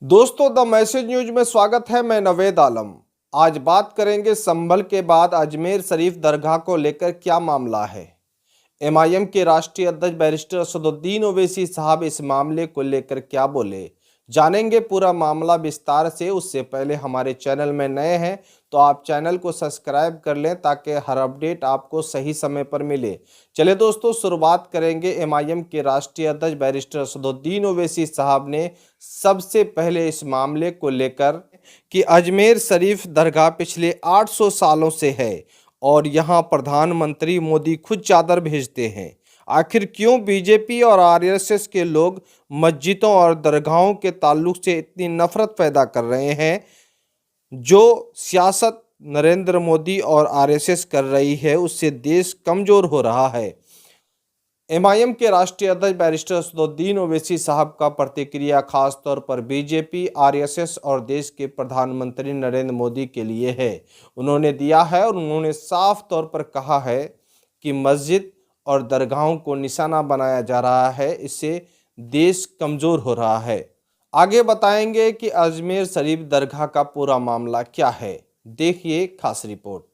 दोस्तों the message news में स्वागत है। मैं नवेद आलम। आज बात करेंगे संभल के बाद अजमेर शरीफ दरगाह को लेकर क्या मामला है। एमआईएम के राष्ट्रीय अध्यक्ष बैरिस्टर असदुद्दीन ओवैसी साहब इस मामले को लेकर क्या बोले, जानेंगे पूरा मामला विस्तार से। उससे पहले हमारे चैनल में नए हैं तो आप चैनल को सब्सक्राइब कर लें ताकि हर अपडेट आपको सही समय पर मिले। चलिए दोस्तों, शुरुआत करेंगे। एमआईएम के राष्ट्रीय अध्यक्ष बैरिस्टर असदुद्दीन ओवैसी साहब ने सबसे पहले इस मामले को लेकर कि अजमेर शरीफ दरगाह पिछले 800 सालों से है और यहाँ प्रधानमंत्री मोदी खुद चादर भेजते हैं। आखिर क्यों बीजेपी और आरएसएस के लोग मस्जिदों और दरगाहों के ताल्लुक से इतनी नफरत पैदा कर रहे हैं? जो सियासत नरेंद्र मोदी और आरएसएस कर रही है उससे देश कमजोर हो रहा है। एमआईएम के राष्ट्रीय अध्यक्ष बैरिस्टर असदुद्दीन ओवैसी साहब का प्रतिक्रिया खास तौर पर बीजेपी, आरएसएस और देश के प्रधानमंत्री नरेंद्र मोदी के लिए है। उन्होंने दिया है और उन्होंने साफ तौर पर कहा है कि मस्जिद और दरगाहों को निशाना बनाया जा रहा है, इससे देश कमज़ोर हो रहा है। आगे बताएंगे कि अजमेर शरीफ दरगाह का पूरा मामला क्या है। देखिए खास रिपोर्ट।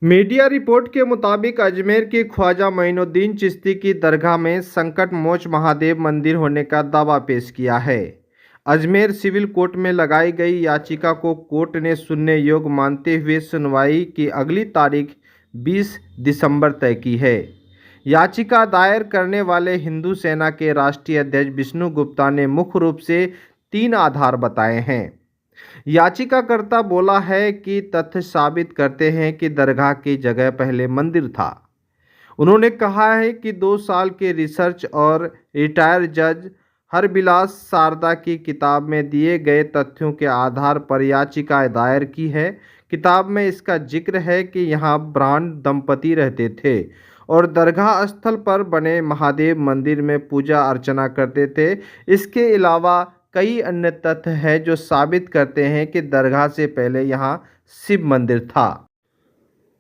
मीडिया रिपोर्ट के मुताबिक अजमेर के ख्वाजा मोइनुद्दीन चिश्ती की दरगाह में संकट मोच महादेव मंदिर होने का दावा पेश किया है। अजमेर सिविल कोर्ट में लगाई गई याचिका को कोर्ट ने सुनने योग्य मानते हुए सुनवाई की अगली तारीख 20 दिसंबर तय की है। याचिका दायर करने वाले हिंदू सेना के राष्ट्रीय अध्यक्ष विष्णु गुप्ता ने मुख्य रूप से 3 आधार बताए हैं। याचिकाकर्ता बोला है कि तथ्य साबित करते हैं कि दरगाह की जगह पहले मंदिर था। उन्होंने कहा है कि 2 साल के रिसर्च और रिटायर्ड जज हरबिलास सारदा की किताब में दिए गए तथ्यों के आधार पर याचिका दायर की है। किताब में इसका जिक्र है कि यहाँ ब्राह्मण दंपति रहते थे और दरगाह स्थल पर बने महादेव मंदिर में पूजा अर्चना करते थे। इसके अलावा कई अन्य तथ्य हैं जो साबित करते हैं कि दरगाह से पहले यहाँ शिव मंदिर था।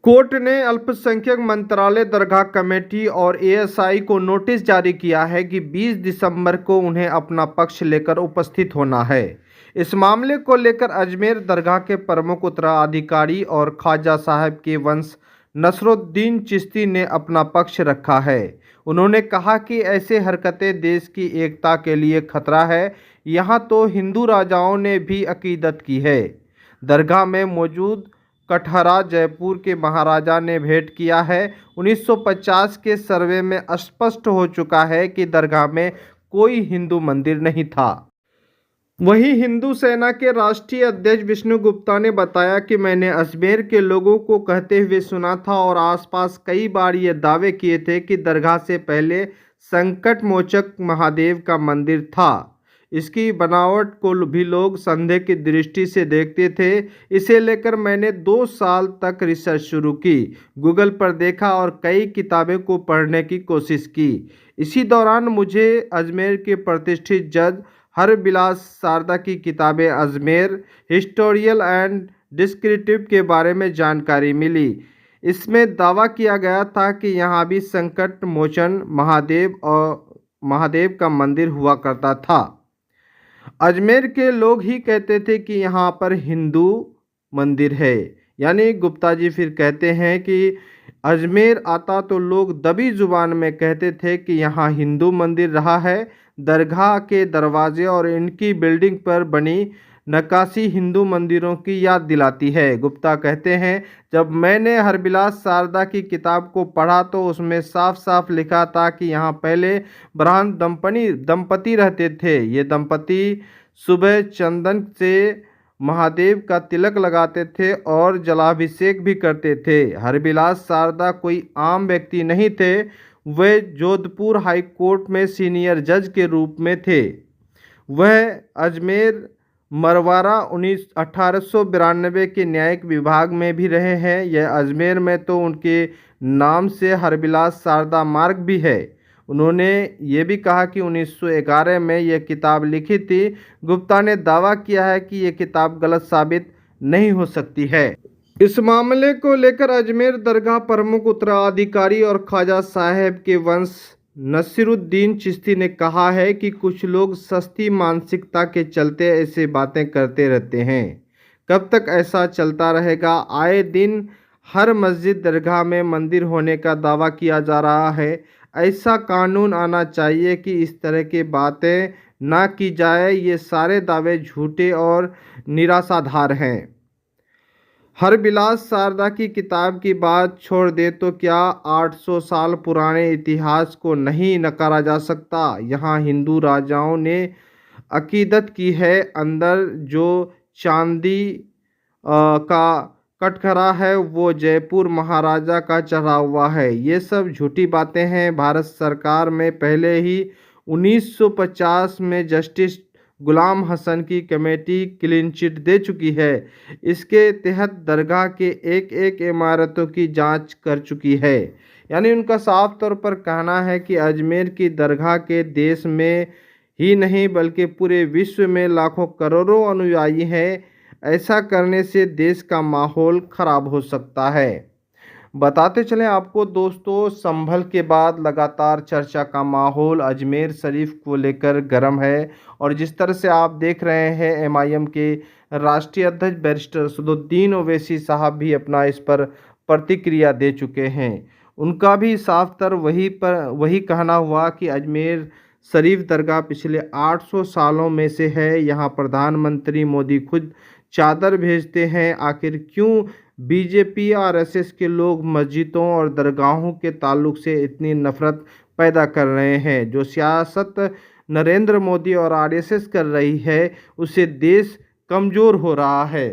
कोर्ट ने अल्पसंख्यक मंत्रालय, दरगाह कमेटी और एएसआई को नोटिस जारी किया है कि 20 दिसंबर को उन्हें अपना पक्ष लेकर उपस्थित होना है। इस मामले को लेकर अजमेर दरगाह के प्रमुख उत्तराधिकारी और ख्वाजा साहब के वंश नसरुद्दीन चिश्ती ने अपना पक्ष रखा है। उन्होंने कहा कि ऐसे हरकतें देश की एकता के लिए खतरा है। यहाँ तो हिंदू राजाओं ने भी अकीदत की है। दरगाह में मौजूद कटहरा जयपुर के महाराजा ने भेंट किया है। 1950 के सर्वे में स्पष्ट हो चुका है कि दरगाह में कोई हिंदू मंदिर नहीं था। वहीं हिंदू सेना के राष्ट्रीय अध्यक्ष विष्णु गुप्ता ने बताया कि मैंने अजमेर के लोगों को कहते हुए सुना था और आसपास कई बार ये दावे किए थे कि दरगाह से पहले संकट मोचक महादेव का मंदिर था। इसकी बनावट को भी लोग संदेह की दृष्टि से देखते थे। इसे लेकर मैंने 2 साल तक रिसर्च शुरू की, गूगल पर देखा और कई किताबें को पढ़ने की कोशिश की। इसी दौरान मुझे अजमेर के प्रतिष्ठित जज हरबिलास सारदा की किताबें अजमेर हिस्टोरियल एंड डिस्क्रिप्टिव के बारे में जानकारी मिली। इसमें दावा किया गया था कि यहाँ भी संकट मोचन महादेव का मंदिर हुआ करता था। अजमेर के लोग ही कहते थे कि यहाँ पर हिंदू मंदिर है। यानी गुप्ता जी फिर कहते हैं कि अजमेर आता तो लोग दबी जुबान में कहते थे कि यहाँ हिंदू मंदिर रहा है। दरगाह के दरवाजे और इनकी बिल्डिंग पर बनी नक्काशी हिंदू मंदिरों की याद दिलाती है। गुप्ता कहते हैं, जब मैंने हरबिलास सारदा की किताब को पढ़ा तो उसमें साफ साफ लिखा था कि यहाँ पहले ब्राह्मण दंपति रहते थे। ये दंपति सुबह चंदन से महादेव का तिलक लगाते थे और जलाभिषेक भी करते थे। हरबिलास सारदा कोई आम व्यक्ति नहीं थे, वे जोधपुर हाई कोर्ट में सीनियर जज के रूप में थे। वह अजमेर मरवारा 1892 के न्यायिक विभाग में भी रहे हैं। यह अजमेर में तो उनके नाम से हरबिलास सारदा मार्ग भी है। उन्होंने ये भी कहा कि 1911 में यह किताब लिखी थी। गुप्ता ने दावा किया है कि यह किताब गलत साबित नहीं हो सकती है। इस मामले को लेकर अजमेर दरगाह प्रमुख उत्तराधिकारी और ख्वाजा साहब के वंश नसीरुद्दीन चिश्ती ने कहा है कि कुछ लोग सस्ती मानसिकता के चलते ऐसे बातें करते रहते हैं। कब तक ऐसा चलता रहेगा? आए दिन हर मस्जिद दरगाह में मंदिर होने का दावा किया जा रहा है। ऐसा कानून आना चाहिए कि इस तरह की बातें ना की जाए। ये सारे दावे झूठे और निराशाधार हैं। हरबिलास शारदा की किताब की बात छोड़ दे तो क्या 800 साल पुराने इतिहास को नहीं नकारा जा सकता? यहाँ हिंदू राजाओं ने अकीदत की है, अंदर जो चांदी का कटघरा है वो जयपुर महाराजा का चढ़ा हुआ है। ये सब झूठी बातें हैं। भारत सरकार में पहले ही 1950 में जस्टिस गुलाम हसन की कमेटी क्लीन चिट दे चुकी है। इसके तहत दरगाह के एक एक इमारतों की जांच कर चुकी है। यानी उनका साफ तौर पर कहना है कि अजमेर की दरगाह के देश में ही नहीं बल्कि पूरे विश्व में लाखों करोड़ों अनुयायी हैं। ऐसा करने से देश का माहौल खराब हो सकता है। बताते चलें आपको दोस्तों, संभल के बाद लगातार चर्चा का माहौल अजमेर शरीफ को लेकर गर्म है। और जिस तरह से आप देख रहे हैं, एमआईएम के राष्ट्रीय अध्यक्ष बैरिस्टर असदुद्दीन ओवैसी साहब भी अपना इस पर प्रतिक्रिया दे चुके हैं। उनका भी साफ तर वही कहना हुआ कि अजमेर शरीफ दरगाह पिछले 800 सालों में से है। यहाँ प्रधानमंत्री मोदी खुद चादर भेजते हैं। आखिर क्यों बीजेपी आरएसएस के लोग मस्जिदों और दरगाहों के ताल्लुक से इतनी नफरत पैदा कर रहे हैं? जो सियासत नरेंद्र मोदी और आरएसएस कर रही है उससे देश कमज़ोर हो रहा है।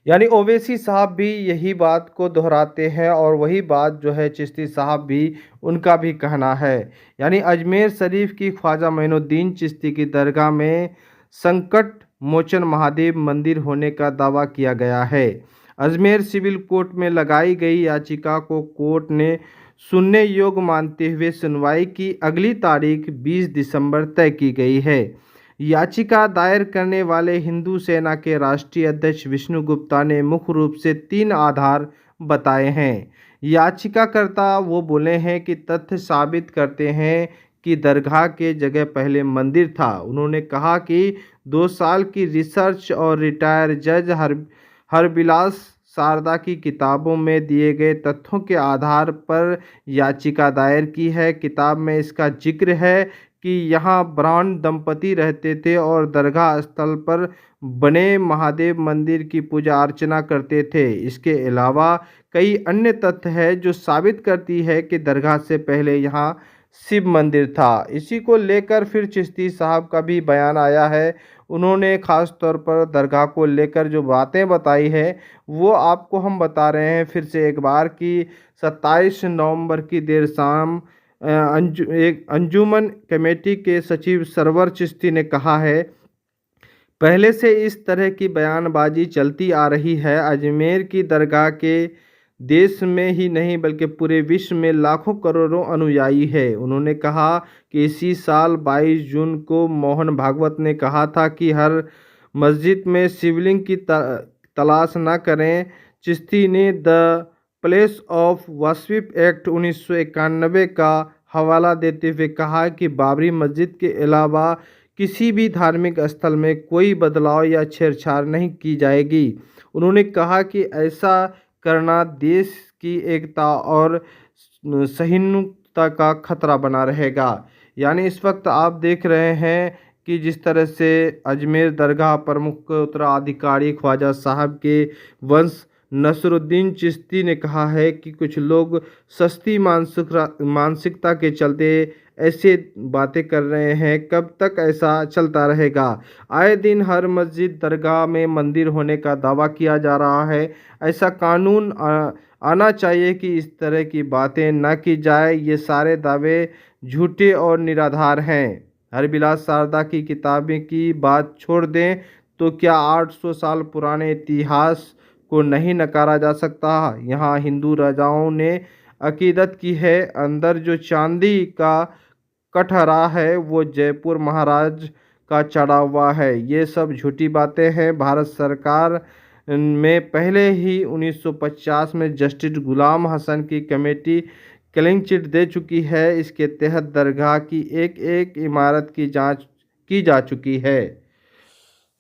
यानी ओवैसी साहब भी यही बात को दोहराते हैं और वही बात जो है चिश्ती साहब भी उनका भी कहना है। यानी अजमेर शरीफ की ख्वाजा मोइनुद्दीन चिश्ती की दरगाह में संकट मोचन महादेव मंदिर होने का दावा किया गया है। अजमेर सिविल कोर्ट में लगाई गई याचिका को कोर्ट ने सुनने योग्य मानते हुए सुनवाई की अगली तारीख 20 दिसंबर तय की गई है। याचिका दायर करने वाले हिंदू सेना के राष्ट्रीय अध्यक्ष विष्णु गुप्ता ने मुख्य रूप से 3 आधार बताए हैं। याचिकाकर्ता वो बोले हैं कि तथ्य साबित करते हैं कि दरगाह के जगह पहले मंदिर था। उन्होंने कहा कि 2 साल की रिसर्च और रिटायर जज हरबिलास शारदा की किताबों में दिए गए तथ्यों के आधार पर याचिका दायर की है। किताब में इसका जिक्र है कि यहाँ ब्राह्मण दंपति रहते थे और दरगाह स्थल पर बने महादेव मंदिर की पूजा अर्चना करते थे। इसके अलावा कई अन्य तथ्य है जो साबित करती है कि दरगाह से पहले यहाँ शिव मंदिर था। इसी को लेकर फिर चिश्ती साहब का भी बयान आया है। उन्होंने ख़ास तौर पर दरगाह को लेकर जो बातें बताई है वो आपको हम बता रहे हैं फिर से एक बार कि 27 नवंबर की देर शाम एक अंजुमन कमेटी के सचिव सरवर चिश्ती ने कहा है, पहले से इस तरह की बयानबाजी चलती आ रही है। अजमेर की दरगाह के देश में ही नहीं बल्कि पूरे विश्व में लाखों करोड़ों अनुयायी है। उन्होंने कहा कि इसी साल 22 जून को मोहन भागवत ने कहा था कि हर मस्जिद में शिवलिंग की तलाश न करें। चिश्ती ने the place of worship act 1991 का हवाला देते हुए कहा कि बाबरी मस्जिद के अलावा किसी भी धार्मिक स्थल में कोई बदलाव या छेड़छाड़ नहीं की जाएगी। उन्होंने कहा कि ऐसा करना देश की एकता और सहिष्णुता का खतरा बना रहेगा। यानी इस वक्त आप देख रहे हैं कि जिस तरह से अजमेर दरगाह प्रमुख उत्तराधिकारी ख्वाजा साहब के वंश नसरुद्दीन चिश्ती ने कहा है कि कुछ लोग सस्ती मानसिकता के चलते ऐसे बातें कर रहे हैं। कब तक ऐसा चलता रहेगा? आए दिन हर मस्जिद दरगाह में मंदिर होने का दावा किया जा रहा है। ऐसा कानून आना चाहिए कि इस तरह की बातें न की जाए। ये सारे दावे झूठे और निराधार हैं। हरबिलास शारदा की किताबें की बात छोड़ दें तो क्या 800 साल पुराने इतिहास को नहीं नकारा जा सकता? यहाँ हिंदू राजाओं ने अकीदत की है, अंदर जो चांदी का कटघरा है वो जयपुर महाराज का चढ़ा हुआ है। ये सब झूठी बातें हैं। भारत सरकार में पहले ही 1950 में जस्टिस गुलाम हसन की कमेटी क्लीन चिट दे चुकी है। इसके तहत दरगाह की एक एक इमारत की जांच की जा चुकी है।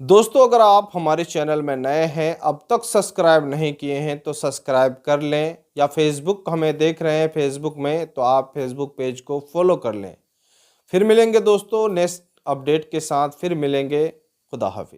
दोस्तों, अगर आप हमारे चैनल में नए हैं, अब तक सब्सक्राइब नहीं किए हैं तो सब्सक्राइब कर लें, या फेसबुक हमें देख रहे हैं फेसबुक में तो आप फेसबुक पेज को फॉलो कर लें। फिर मिलेंगे दोस्तों नेक्स्ट अपडेट के साथ, फिर मिलेंगे। खुदा हाफिज।